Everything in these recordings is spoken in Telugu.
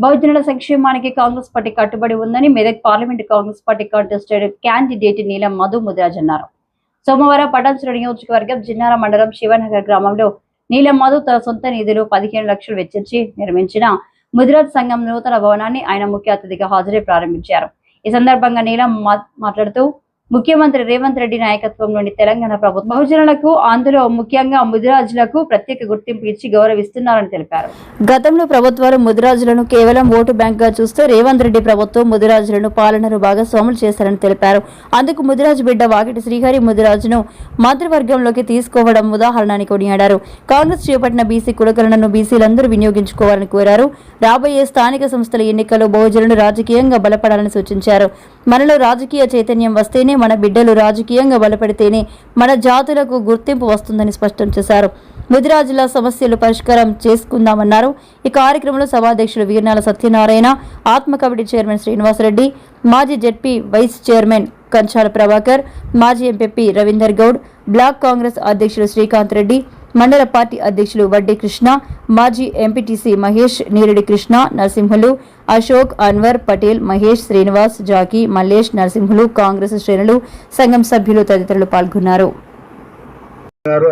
బహుజనుల సంక్షేమానికి కాంగ్రెస్ పార్టీ కట్టుబడి ఉందని Medak parliament Congress party contested candidate నీలం మధు ముదిరాజ్ అన్నారు. సోమవారం పటాన్చెరు నియోజకవర్గం జిన్నార మండలం శివనగర్ గ్రామంలో నీలం మధు తన సొంత నిధులు 15 లక్షలు వెచ్చించి నిర్మించిన ముదిరాజ్ సంఘం నూతన భవనాన్ని ఆయన ముఖ్య అతిథిగా హాజరై ప్రారంభించారు. ఈ సందర్భంగా నీలం మాట్లాడుతూ ముఖ్యమంత్రి రేవంత్ రెడ్డి నాయకత్వంలోని తెలంగాణ ప్రభుత్వం బహుజనులకు అందులో ముఖ్యంగా ముదిరాజులకు ప్రత్యేక గుర్తింపు ఇచ్చి గౌరవిస్తున్నారని తెలిపారు. గతంలో ప్రభుత్వాలు ముదిరాజులను కేవలం ఓటు బ్యాంక్ గా చూస్తే రేవంత్ రెడ్డి ప్రభుత్వం ముదిరాజులను పాలనను భాగస్వాములు చేశారని తెలిపారు. అందుకు ముదిరాజు బిడ్డ వాకిటి శ్రీహరి ముదిరాజును మంత్రివర్గంలోకి తీసుకోవడం ఉదాహరణ అని కొనియాడారు. కాంగ్రెస్ చేపట్టిన బీసీ కులగణనను బీసీలందరూ వినియోగించుకోవాలని కోరారు. రాబోయే స్థానిక సంస్థల ఎన్నికల్లో బహుజనులు రాజకీయంగా బలపడాలని సూచించారు. మనలో రాజకీయ చైతన్యం వస్తేనే, మన బిడ్డలు రాజకీయంగా బలపడితేనే మన జాతులకు గుర్తింపు వస్తుందని స్పష్టం చేశారు. ముదిరాజుల సమస్యలు పరిష్కారం చేసుకుందామన్నారు. ఈ కార్యక్రమంలో సభాధ్యక్షులు వీర్నాల సత్యనారాయణ, ఆత్మ కమిటీ చైర్మన్ శ్రీనివాసరెడ్డి, మాజీ జెడ్పీ వైస్ చైర్మన్ కంచాల ప్రభాకర్, మాజీ ఎంపీ రవీందర్ గౌడ్, బ్లాక్ కాంగ్రెస్ అధ్యక్షులు శ్రీకాంత్ రెడ్డి, మండల పార్టీ అధ్యక్షులు వడ్డీ కృష్ణ, మాజీ ఎంపీటీసీ మహేష్, నీరెడ్డి కృష్ణ, నరసింహులు, అశోక్, అన్వర్, పటేల్, మహేష్, శ్రీనివాస్, జాకీ, మల్లేష్, నరసింహులు, కాంగ్రెస్ శ్రేణులు, సంఘం సభ్యులు తదితరులు పాల్గొన్నారు.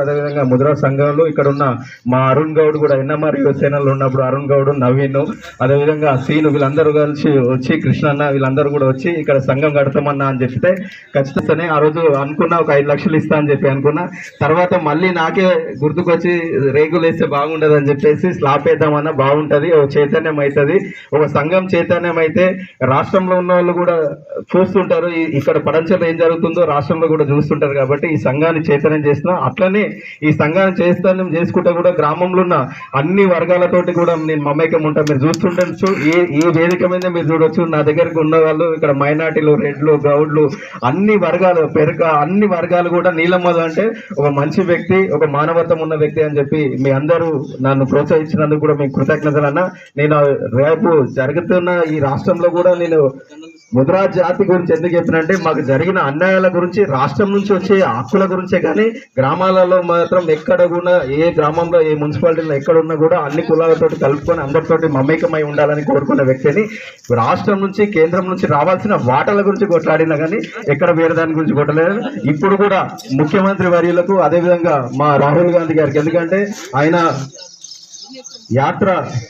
అదేవిధంగా ముదిరాజ్ సంఘంలో ఇక్కడ ఉన్న మా అరుణ్ గౌడ్ కూడా ఎన్ఎంఆర్ యువసేనలో ఉన్నప్పుడు అరుణ్ గౌడ్, నవీన్, అదేవిధంగా సీను వీళ్ళందరూ కలిసి వచ్చి కృష్ణన్న వీళ్ళందరూ కూడా వచ్చి ఇక్కడ సంఘం కడతామన్నా అని చెప్తే ఖచ్చితంగానే ఆ రోజు అనుకున్నా ఒక 5 లక్షలు ఇస్తా అని చెప్పి అనుకున్నా. తర్వాత మళ్ళీ నాకే గుర్తుకొచ్చి రేగులు వేస్తే బాగుండదు అని చెప్పేసి స్లాబ్ వేద్దామన్నా బాగుంటుంది, ఒక చైతన్యం అవుతుంది. ఒక సంఘం చైతన్యం అయితే రాష్ట్రంలో ఉన్న వాళ్ళు కూడా చూస్తుంటారు, ఇక్కడ పడంచెలో ఏం జరుగుతుందో రాష్ట్రంలో కూడా చూస్తుంటారు. కాబట్టి ఈ సంఘాన్ని చైతన్యం చేస్తున్నాం. అట్లనే ఈ సంఘాన్ని చేసుకుంటే కూడా గ్రామంలో ఉన్న అన్ని వర్గాలతోటి కూడా నేను మమేకం ఉంటా. మీరు చూస్తుండొచ్చు, ఏ వేదిక మీద మీరు చూడొచ్చు, నా దగ్గరకు ఉన్న వాళ్ళు ఇక్కడ మైనార్టీలు, రెడ్లు, గౌడ్లు, అన్ని వర్గాలు అన్ని వర్గాలు కూడా నీలం మధు అంటే ఒక మంచి వ్యక్తి, ఒక మానవత్వం ఉన్న వ్యక్తి అని చెప్పి మీ అందరూ నన్ను ప్రోత్సహించినందుకు కూడా మీకు కృతజ్ఞతలు అన్న. నేను రేపు జరుగుతున్న ఈ రాష్ట్రంలో కూడా నేను ముదిరాజ్ జాతి గురించి ఎందుకు చెప్పినంటే, మాకు జరిగిన అన్యాయాల గురించి, రాష్ట్రం నుంచి వచ్చే హక్కుల గురించే, కానీ గ్రామాలలో మాత్రం ఎక్కడ కూడా ఏ గ్రామంలో ఏ మున్సిపాలిటీలో ఎక్కడున్నా కూడా అన్ని కులాలతోటి కలుపుకొని అందరితోటి మమేకమై ఉండాలని కోరుకున్న వ్యక్తిని. రాష్ట్రం నుంచి కేంద్రం నుంచి రావాల్సిన వాటాల గురించి కొట్లాడినా కానీ ఎక్కడ వేరే దాని గురించి కొట్టలేదు. ఇప్పుడు కూడా ముఖ్యమంత్రి వర్యులకు, అదేవిధంగా మా రాహుల్ గాంధీ గారికి, ఎందుకంటే ఆయన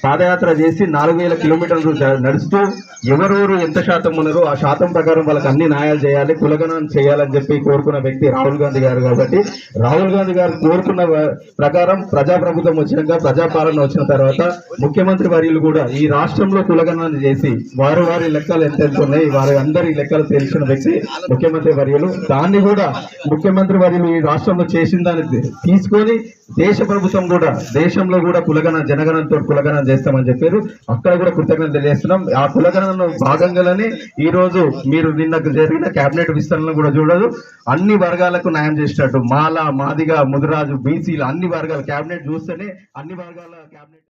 పాదయాత్ర చేసి 4000 కిలోమీటర్లు నడుస్తూ ఎవరెవరు ఎంత శాతం ఉన్నారో ఆ శాతం ప్రకారం వాళ్ళకి అన్ని న్యాయాలు చేయాలి, కులగణన చేయాలని చెప్పి కోరుకున్న వ్యక్తి రాహుల్ గాంధీ గారు. కాబట్టి రాహుల్ గాంధీ గారు కోరుకున్న ప్రకారం ప్రజాప్రభుత్వం వచ్చినాక, ప్రజాపాలన వచ్చిన తర్వాత ముఖ్యమంత్రి వర్యులు కూడా ఈ రాష్ట్రంలో కులగణన చేసి వారి లెక్కలు ఎంత ఉన్నాయి, వారి అందరి లెక్కలు తెలిసిన వ్యక్తి ముఖ్యమంత్రి వర్యులు. దాన్ని కూడా ముఖ్యమంత్రి వర్యులు ఈ రాష్ట్రంలో చేసిన దాన్ని తీసుకొని దేశ ప్రభుత్వం కూడా దేశంలో కూడా జనగణనతో కులగణన చేస్తామని చెప్పారు. అక్కడ కూడా కృతజ్ఞతలు తెలియజేస్తున్నాం. ఆ కులగణనలో భాగంగానే ఈ రోజు మీరు నిన్న జరిగిన కేబినెట్ విస్తరణలో కూడా చూడదు, అన్ని వర్గాలకు న్యాయం చేసినట్టు మాల, మాదిగ, ముదిరాజు, బీసీలు అన్ని వర్గాల కేబినెట్ చూస్తేనే అన్ని వర్గాల కేబినెట్